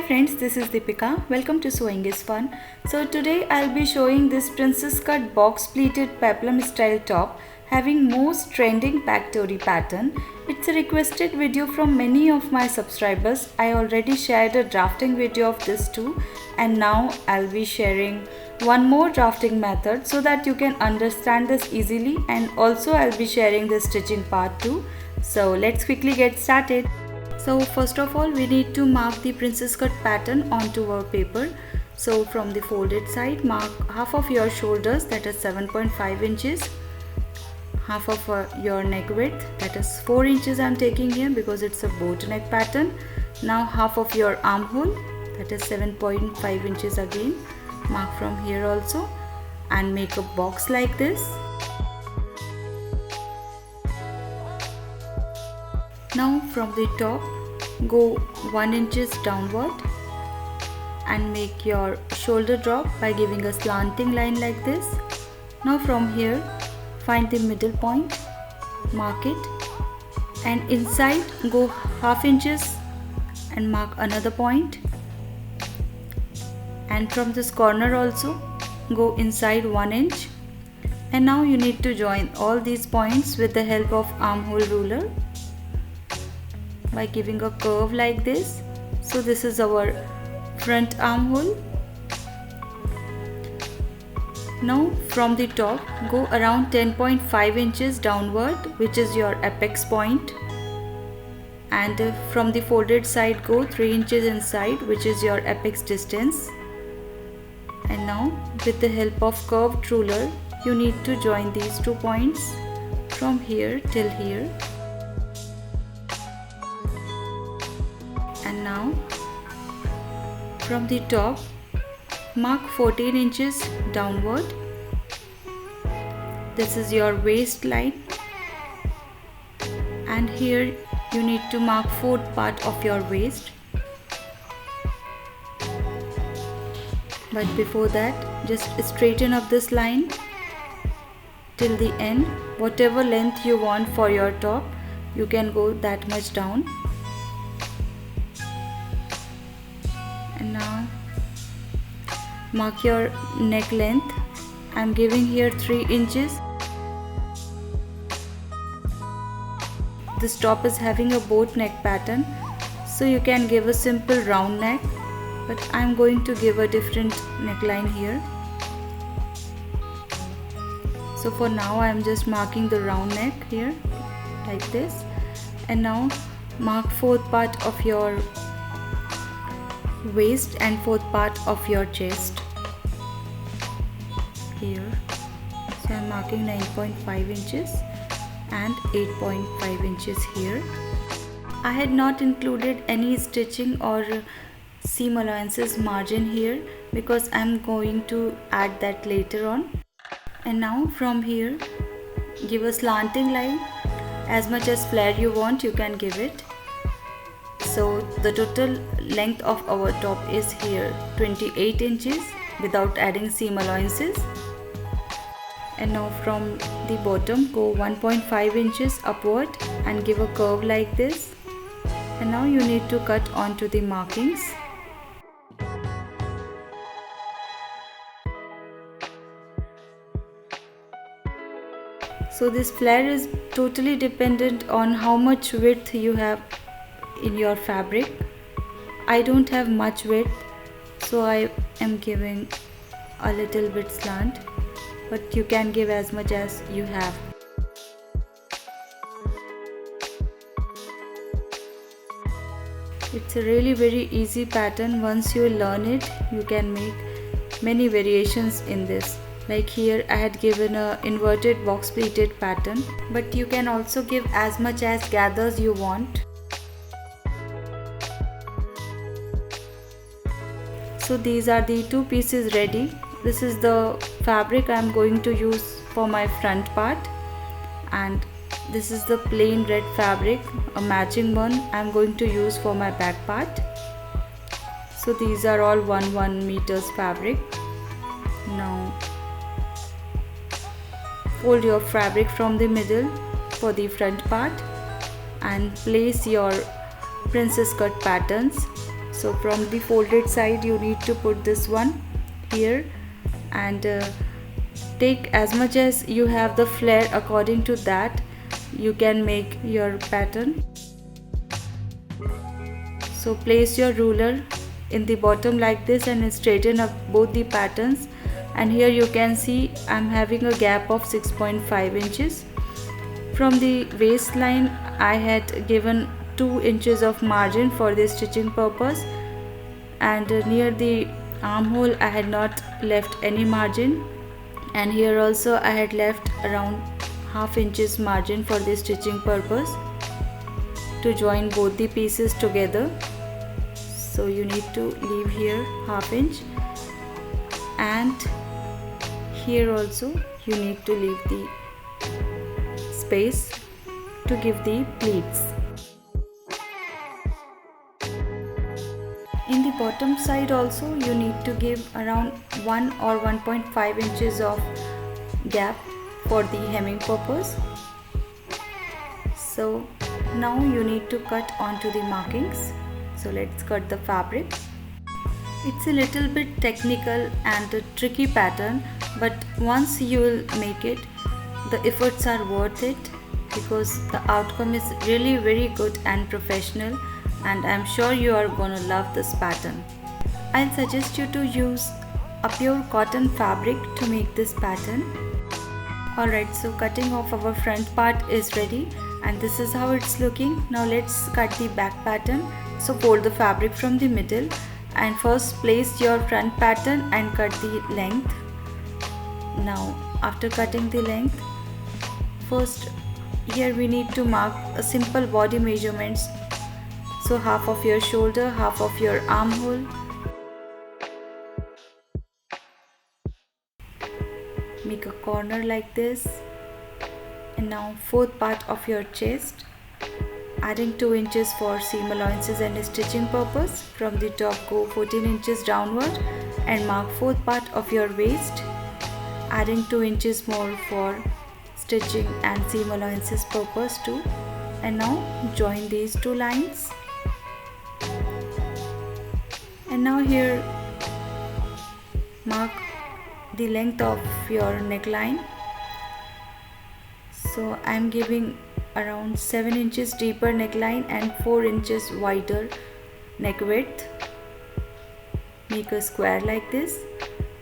friends, this is Deepika. Welcome to Sewing is Fun. So today I'll be showing this princess cut box pleated peplum style top having most trending dhoti pattern. It's a requested video from many of my subscribers. I already shared a drafting video of this too, and now I'll be sharing one more drafting method so that you can understand this easily, and also I'll be sharing the stitching part too. So let's quickly get started. So first of all, we need to mark the princess cut pattern onto our paper. So from the folded side, mark half of your shoulders, that is 7.5 inches, half of your neck width, that is 4 inches I'm taking here because it's a boat neck pattern. Now half of your armhole, that is 7.5 inches again, mark from here also and make a box like this. Now from the top, go 1 inches downward and make your shoulder drop by giving a slanting line like this. Now from here, find the middle point, mark it, and inside go half inches and mark another point. And from this corner also, go inside 1 inch. And now you need to join all these points with the help of armhole ruler by giving a curve like this. So this is our front armhole. Now from the top, go around 10.5 inches downward, which is your apex point, and from the folded side go 3 inches inside, which is your apex distance. And now with the help of curved ruler, you need to join these 2 points from here till here. And now from the top, mark 14 inches downward. This is your waistline, and here you need to mark 4th part of your waist. But before that, just straighten up this line till the end. Whatever length you want for your top, you can go that much down. And now mark your neck length. I'm giving here 3 inches. This top is having a boat neck pattern, so you can give a simple round neck, but I'm going to give a different neckline here. So for now I'm just marking the round neck here like this. And now mark 4th part of your waist and 4th part of your chest here. So I'm marking 9.5 inches and 8.5 inches here. I had not included any stitching or seam allowances margin here because I'm going to add that later on. And now from here, give a slanting line. As much as flare you want, you can give it. So the total length of our top is here 28 inches without adding seam allowances. And now from the bottom, go 1.5 inches upward and give a curve like this. And now you need to cut onto the markings. So this flare is totally dependent on how much width you have in your fabric. I don't have much width, so I am giving a little bit slant, but you can give as much as you have. It's a really very easy pattern. Once you learn it, you can make many variations in this. Like here I had given a inverted box pleated pattern, but you can also give as much as gathers you want. So these are the 2 pieces ready. This is the fabric I am going to use for my front part, and this is the plain red fabric, a matching one I am going to use for my back part. So these are all 1 meters fabric. Now fold your fabric from the middle for the front part and place your princess cut patterns. So from the folded side you need to put this one here, and take as much as you have the flare. According to that you can make your pattern. So place your ruler in the bottom like this and straighten up both the patterns, and here you can see I'm having a gap of 6.5 inches. From the waistline I had given 2 inches of margin for the stitching purpose, and near the armhole I had not left any margin, and here also I had left around half inches margin for the stitching purpose to join both the pieces together. So you need to leave here half inch, and here also you need to leave the space to give the pleats. In the bottom side also you need to give around 1 or 1.5 inches of gap for the hemming purpose. So now you need to cut onto the markings. So let's cut the fabric. It's a little bit technical and a tricky pattern, but once you will make it, the efforts are worth it, because the outcome is really very good and professional, and I'm sure you are gonna love this pattern. I'll suggest you to use a pure cotton fabric to make this pattern. Alright, so cutting off our front part is ready, and this is how it's looking. Now let's cut the back pattern. So fold the fabric from the middle and first place your front pattern and cut the length. Now after cutting the length, first here we need to mark a simple body measurements. So half of your shoulder, half of your armhole, make a corner like this, and now fourth part of your chest, adding 2 inches for seam allowances and stitching purpose. From the top go 14 inches downward and mark fourth part of your waist, adding 2 inches more for stitching and seam allowances purpose too. And now join these two lines, and now here mark the length of your neckline. So I am giving around 7 inches deeper neckline and 4 inches wider neck width. Make a square like this.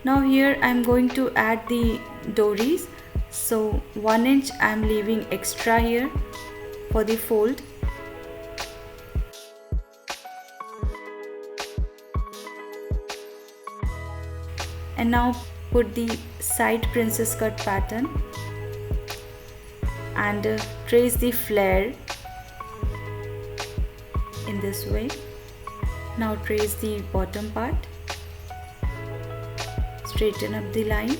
Now here I am going to add the dories. So 1 inch I am leaving extra here for the fold. And now put the side princess cut pattern and trace the flare in this way. Now trace the bottom part, straighten up the line,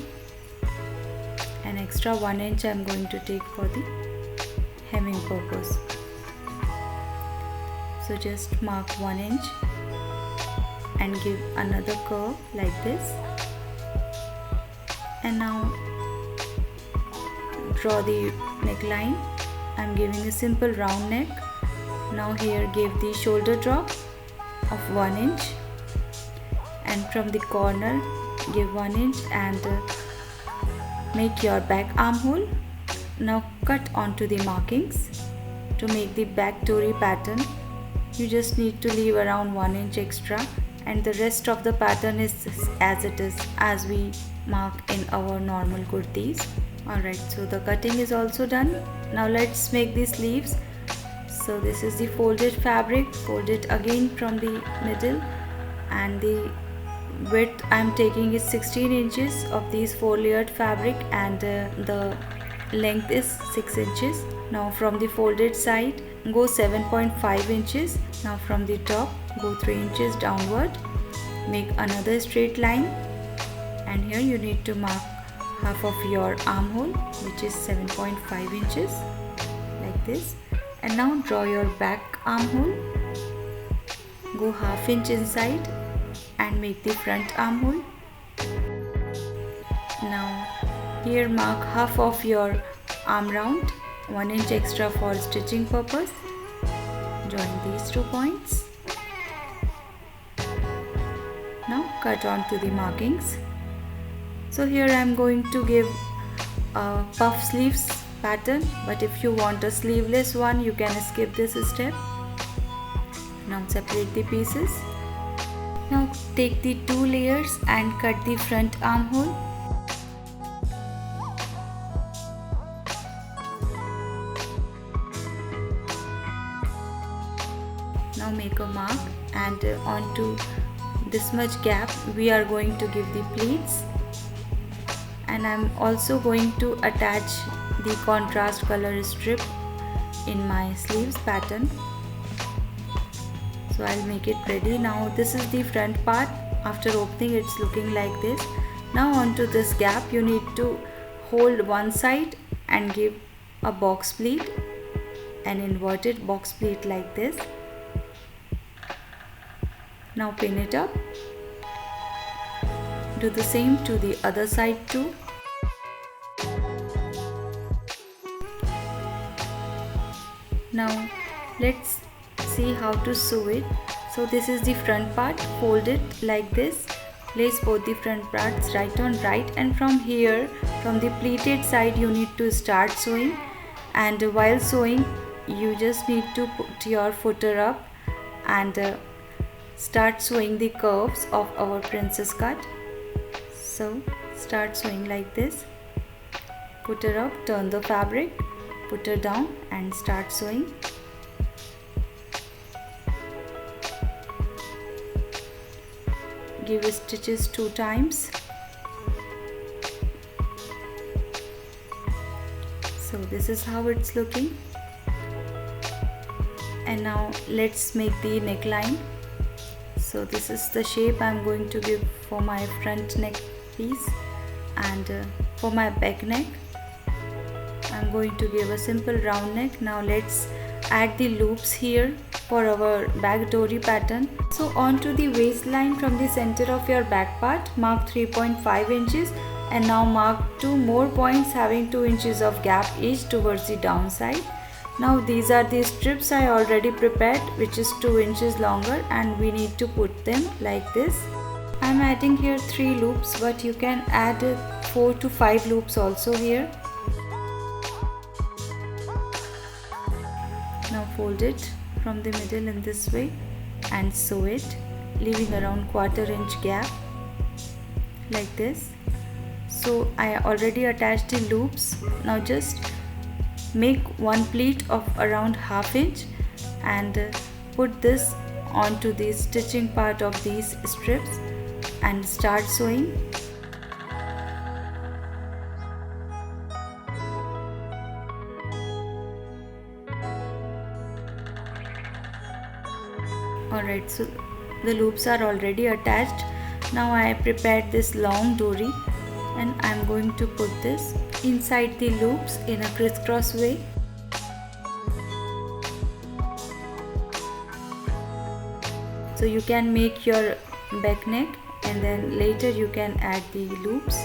and extra 1 inch I am going to take for the hemming purpose. So just mark 1 inch and give another curve like this, and now draw the neckline. I'm giving a simple round neck. Now here give the shoulder drop of 1 inch, and from the corner give 1 inch and make your back armhole. Now cut onto the markings. To make the back dory pattern, you just need to leave around 1 inch extra, and the rest of the pattern is as it is, as we mark in our normal kurtis. Alright, so the cutting is also done. Now let's make the sleeves. So this is the folded fabric. Fold it again from the middle, and the width I am taking is 16 inches of these 4-layered fabric, and the length is 6 inches. Now from the folded side go 7.5 inches. Now from the top go 3 inches downward. Make another straight line, and here you need to mark half of your armhole, which is 7.5 inches like this. And now draw your back armhole, go half inch inside and make the front armhole. Now here mark half of your arm round, 1 inch extra for stitching purpose. Join these 2 points Now cut on to the markings. So here I am going to give a puff sleeves pattern, but if you want a sleeveless one you can skip this step. Now separate the pieces. Now take the 2 layers and cut the front armhole. Now make a mark, and onto this much gap we are going to give the pleats, and I'm also going to attach the contrast color strip in my sleeves pattern. So I'll make it ready. Now this is the front part. After opening it's looking like this. Now onto this gap you need to hold one side and give a box pleat, an inverted box pleat like this. Now pin it up. Do the same to the other side too. Now let's see how to sew it. So this is the front part. Fold it like this. Place both the front parts right on right, and from here, from the pleated side, you need to start sewing. And while sewing you just need to put your footer up and start sewing the curves of our princess cut. So start sewing like this. Put her up, turn the fabric, put her down and start sewing. Give stitches 2 times. So this is how it's looking. And now let's make the neckline. So this is the shape I'm going to give for my front neck piece, and for my back neck I'm going to give a simple round neck. Now let's add the loops here for our back dory pattern. So onto the waistline, from the center of your back part mark 3.5 inches, and now mark 2 more points having 2 inches of gap each towards the downside. Now these are the strips I already prepared, which is 2 inches longer, and we need to put them like this. I'm adding here 3 loops, but you can add 4 to 5 loops also here. Now fold it from the middle in this way and sew it, leaving around 1/4 inch gap like this. So I already attached the loops. Now just make one pleat of around 1/2 inch and put this onto the stitching part of these strips and start sewing. Alright, so the loops are already attached. Now I prepared this long dory, and I'm going to put this inside the loops in a crisscross way. So you can make your back neck and then later you can add the loops.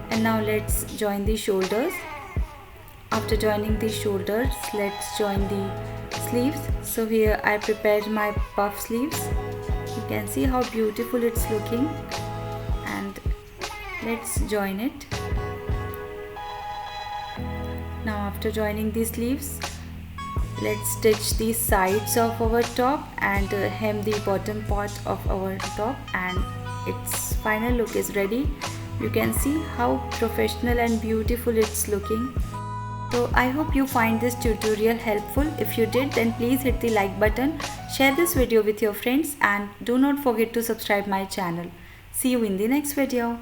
And now let's join the shoulders. After joining the shoulders, let's join the sleeves. So here I prepared my puff sleeves. You can see how beautiful it's looking, and let's join it. Now after joining the sleeves, let's stitch the sides of our top and hem the bottom part of our top, and its final look is ready. You can see how professional and beautiful it's looking. So I hope you find this tutorial helpful. If you did, then please hit the like button, share this video with your friends, and do not forget to subscribe my channel. See you in the next video.